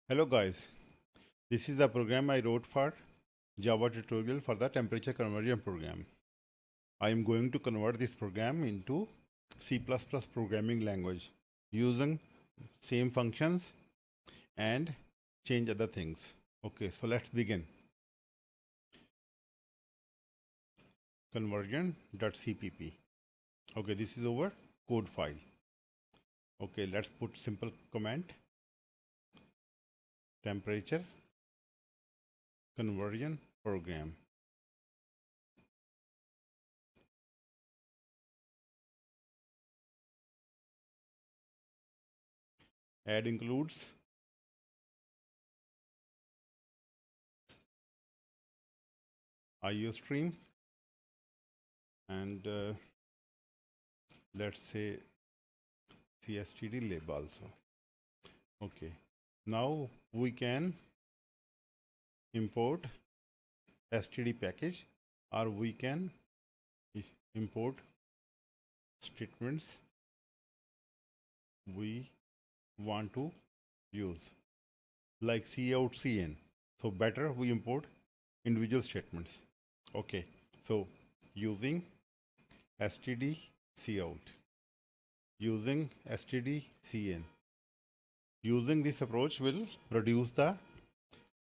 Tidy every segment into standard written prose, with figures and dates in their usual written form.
Hello guys, this is the program I wrote for Java tutorial for the temperature conversion program. I am going to convert this program into C++ programming language using same functions and change other things. Okay, so let's begin. Conversion.cpp. Okay, this is our code file. Okay, let's put simple command temperature conversion program. Add includes IO stream and let's say CSTD lib also. Okay, now we can import std package, or we can import statements we want to use like cout cn. So better we import individual statements. Okay, so using std cout, using std cn, using this approach will reduce the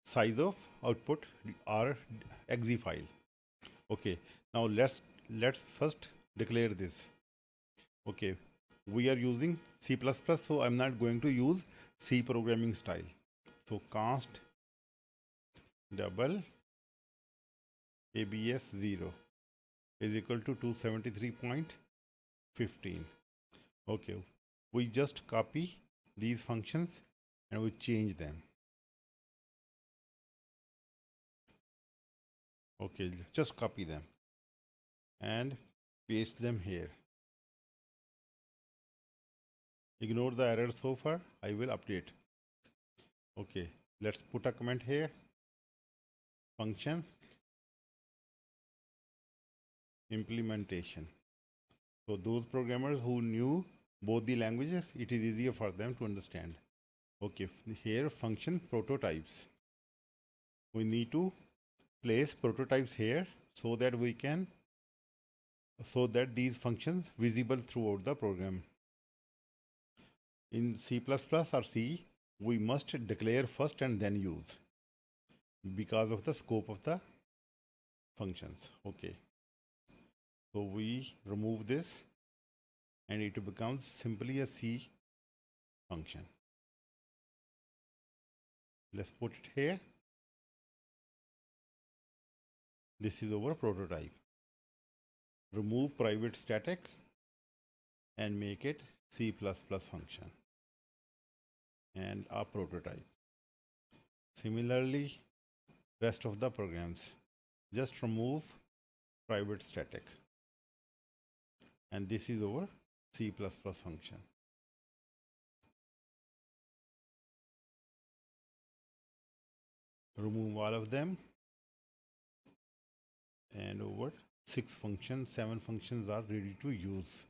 size of output or exe file. Okay, now let's first declare this. Okay, we are using C++, so I'm not going to use C programming style. So const double abs 0 is equal to 273.15. Okay, we just copy these functions and we change them. Okay, just copy them and paste them here. Ignore the error so far, I will update. Okay, let's put a comment here. Function implementation. So those programmers who knew both the languages, it is easier for them to understand. Okay, here function prototypes. We need to place prototypes here so that we can, so that these functions visible throughout the program. In C++ or C, we must declare first and then use because of the scope of the functions. Okay, so we remove this and it becomes simply a C function. Let's put it here. This is our prototype. Remove private static and make it C++ function and a prototype. Similarly, rest of the programs, just remove private static, and this is our C++ function. Remove all of them, and over 6 functions, 7 functions are ready to use,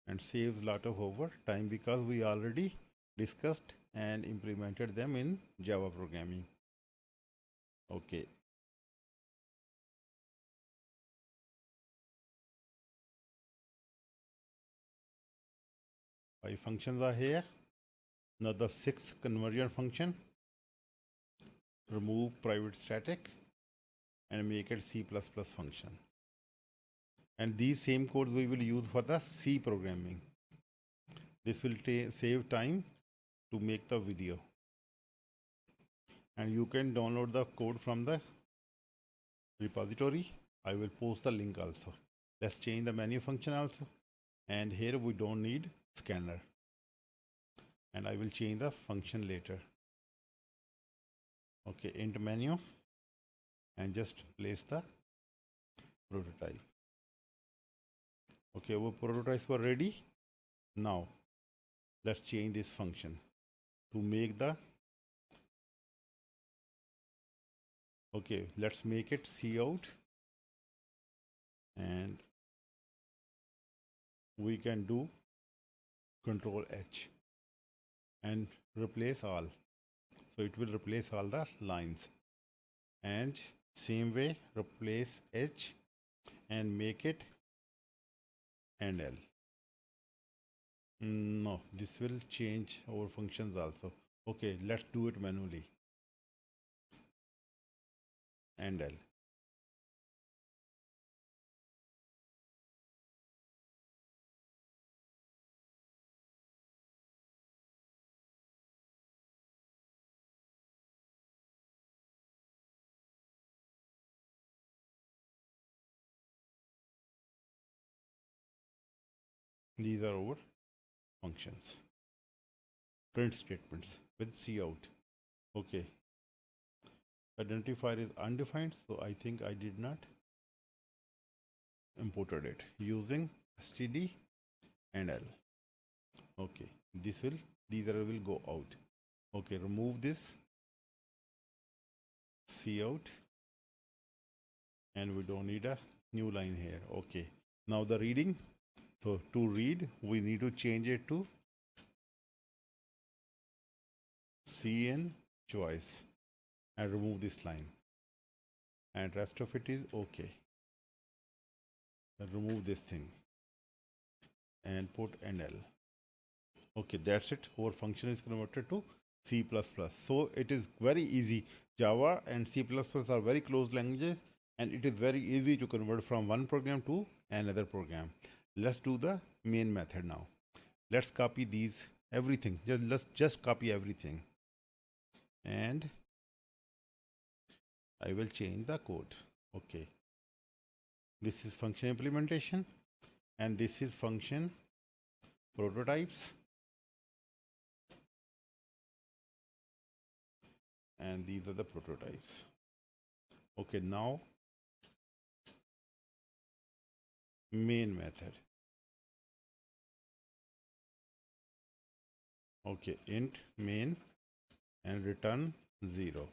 and saves a lot of over time because we already discussed and implemented them in Java programming. Okay. Five functions are here. Now the sixth conversion function, remove private static and make it C++ function. And these same codes we will use for the C programming. This will save time to make the video. And you can download the code from the repository. I will post the link also. Let's change the menu function also. And here we don't need scanner. And I will change the function later. Okay, int menu and just place the prototype. Okay, our prototypes were ready. Now let's change this function to make the, okay, let's make it cout, and we can do control H and replace all. So it will replace all the lines. And same way, replace H and make it and L. No, this will change our functions also. Okay, let's do it manually. And L. These are our functions. Print statements with cout. Okay. Identifier is undefined, so I think I did not imported it using std and L. Okay, these will go out. Okay, remove this cout, and we don't need a new line here. Okay, now the reading. So to read, we need to change it to cn choice and remove this line, and rest of it is okay. And remove this thing and put NL. Okay, that's it. Our function is converted to C++. So it is very easy. Java and C++ are very close languages, and it is very easy to convert from one program to another program. Let's do the main method now. Let's copy these everything. Let's just copy everything, and I will change the code. Okay, this is function implementation, and this is function prototypes, and these are the prototypes. Okay, now main method. Okay, int main and return 0.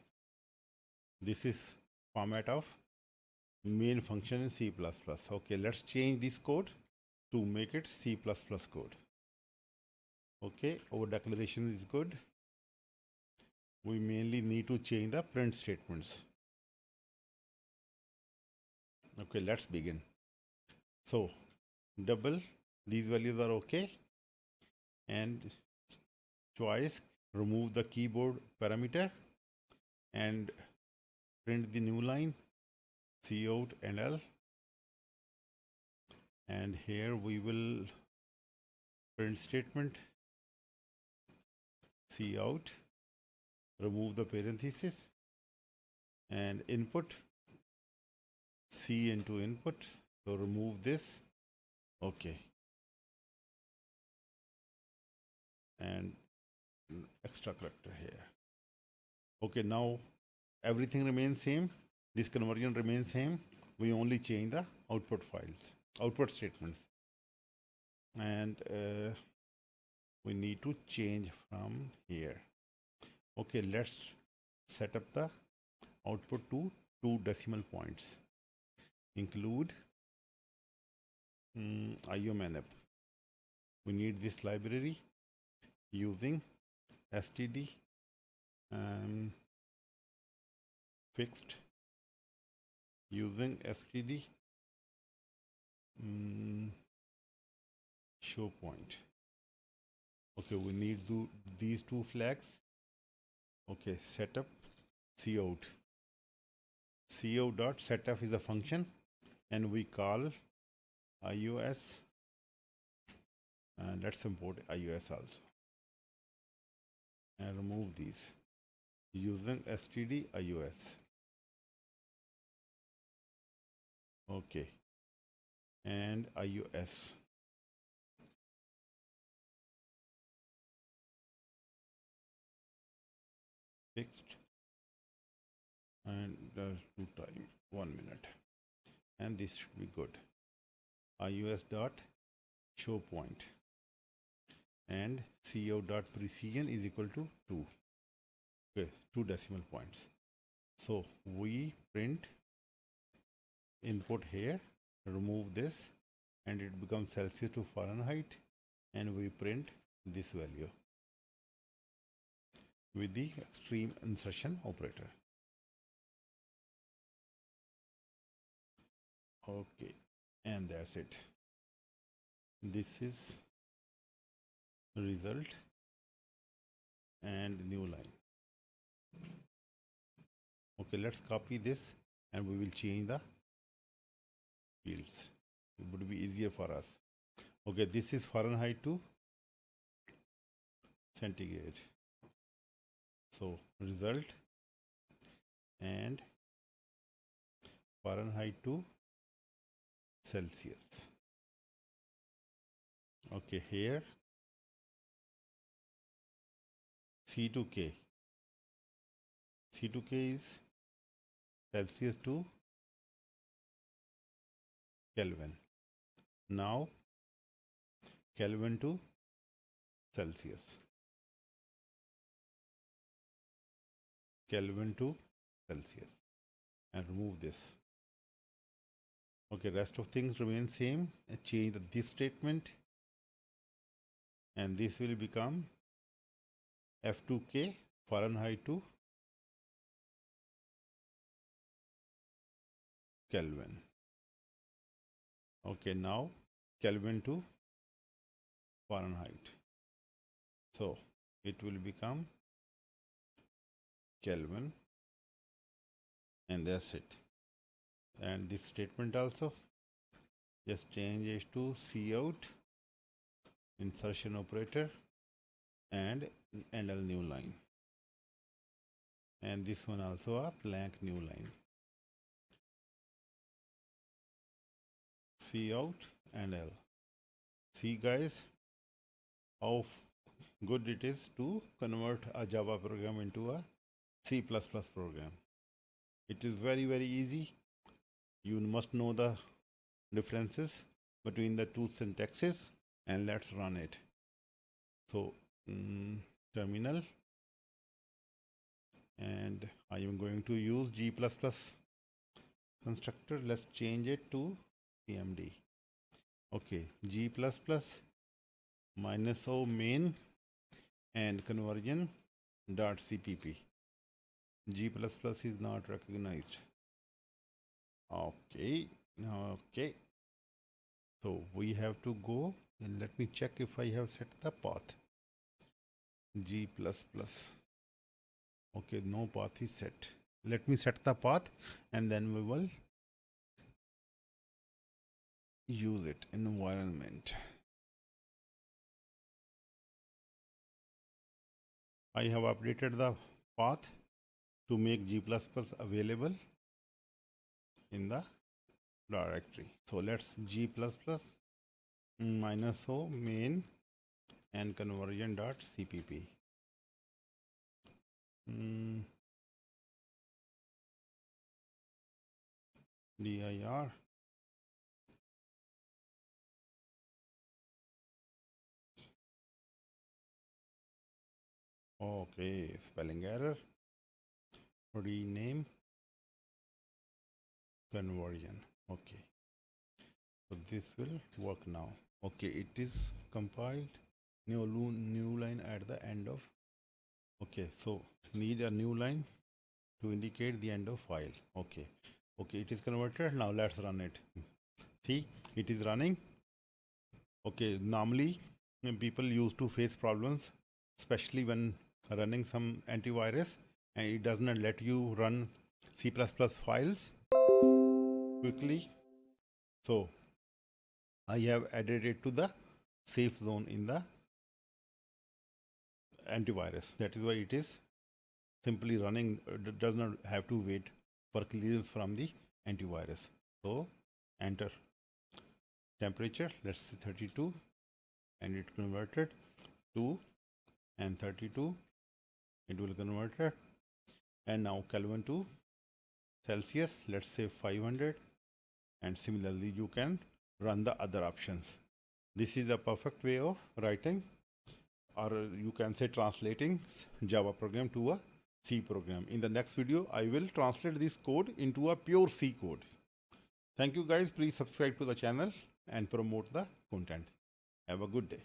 This is format of main function in C++. Okay, let's change this code to make it C++ code. Okay, our declaration is good. We mainly need to change the print statements. Okay, let's begin. So double, these values are okay, and choice, remove the keyboard parameter and print the new line cout and L, and here we will print statement cout, remove the parenthesis, and input C into input, so remove this. Okay, and extra character here. Okay, now everything remains same. This conversion remains same. We only change the output files, output statements, and we need to change from here. Okay, let's set up the output to 2 decimal points. Include IOMANIP. We need this library using std fixed using std show point. Okay, we need these two flags. Okay, setup cout. Cout dot setup is a function, and we call iOS, and let's import iOS also and remove these using std iOS. Okay, and iOS. Fixed, and do time 1 minute, and this should be good. iOS dot show point and cout dot precision is equal to 2. Okay, 2 decimal points. So we print input here, remove this, and it becomes Celsius to Fahrenheit, and we print this value. with the extreme insertion operator. Okay, and that's it. This is result and new line. Okay, let's copy this and we will change the fields. It would be easier for us. Okay, this is Fahrenheit to centigrade. So result and Fahrenheit to Celsius. Okay, here C to K. C to K is Celsius to Kelvin. Now Kelvin to Celsius. Kelvin to Celsius. And remove this. Okay, rest of things remain same. Change this statement and this will become F2K Fahrenheit to Kelvin. Okay, now Kelvin to Fahrenheit. So it will become Kelvin and that's it. And this statement also just change it to Cout insertion operator and a new line. And this one also a blank new line. Cout and L. See guys how good it is to convert a Java program into a C++ program. It is very easy. You must know the differences between the two syntaxes and let's run it. So terminal, and I am going to use G++ constructor. Let's change it to CMD. Okay, G++ -o main and conversion dot cpp. G++ is not recognized. Okay, so we have to go and let me check if I have set the path. G++. Okay, no path is set. Let me set the path and then we will use it in environment. I have updated the path to make G++ available in the directory. So let's G++ -o main and conversion dot cpp. dir. Okay, spelling error. Rename conversion. Okay, so this will work now. Okay, it is compiled. New line at the end of. Okay, so need a new line to indicate the end of file. Okay, it is converted. Now let's run it. See, it is running. Okay, normally people used to face problems, especially when running some antivirus and it does not let you run C++ files quickly. So I have added it to the safe zone in the antivirus. That is why it is simply running, does not have to wait for clearance from the antivirus. So enter temperature, let's say 32, and it converted to, and 32, it will convert it. And now Kelvin to Celsius, let's say 500, and similarly you can run the other options. This is a perfect way of writing, or you can say translating Java program to a C program. In the next video, I will translate this code into a pure C code. Thank you guys. Please subscribe to the channel and promote the content. Have a good day.